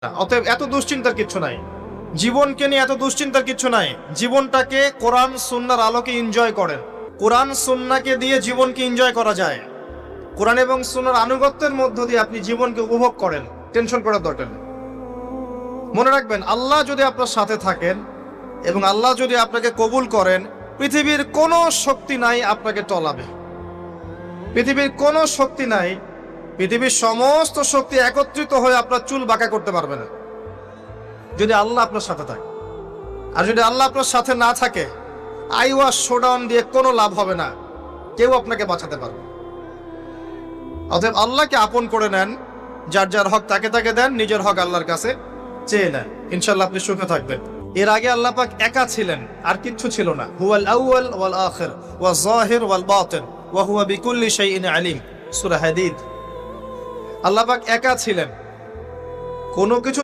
অতএব এত দুশ্চিন্তার কিছু নাই, জীবনকে নিয়ে এত দুশ্চিন্তার কিছু নাই। জীবনটাকে কোরআন সুন্নাহর আলোকে এনজয় করেন। কোরআন সুন্নাহকে দিয়ে জীবনকে এনজয় করা যায়। কোরআন এবং সুন্নাহর আনুগত্যের মধ্য দিয়ে আপনি জীবনকে উপভোগ করেন, টেনশন করার দরকার নেই। মনে রাখবেন, আল্লাহ যদি আপনার সাথে থাকেন এবং আল্লাহ যদি আপনাকে কবুল করেন, পৃথিবীর কোনো শক্তি নাই আপনাকে টলাবে। পৃথিবীর কোনো শক্তি নাই, পৃথিবীর সমস্ত শক্তি একত্রিত হয়ে আপনার চুল বাঁকা করতে পারবে না, যদি আল্লাহ আপনার সাথে থাকে। আর যদি আল্লাহ আপনার সাথে না থাকে, আইওয়াস শোডাউন দিয়ে কোনো লাভ হবে না, কেউ আপনাকে বাঁচাতে পারবে। অতএব আল্লাহকে আপন করে নেন, যার যার হক তাকে তাকে দেন, নিজের হক আল্লাহর কাছে চেয়ে নেন, ইনশাআল্লাহ আপনি সুখে থাকবেন। এর আগে আল্লাহ পাক একা ছিলেন, আর কিচ্ছু ছিল না। হুয়াল আউয়াল ওয়াল আখির ওয়াজ যাহির ওয়াল বাতিন ওয়া হুয়া বিকুল্লি শাইইন আলিম, সূরা হাদীদ। আল্লাহ পাক একা ছিলেন, কোনো কিছু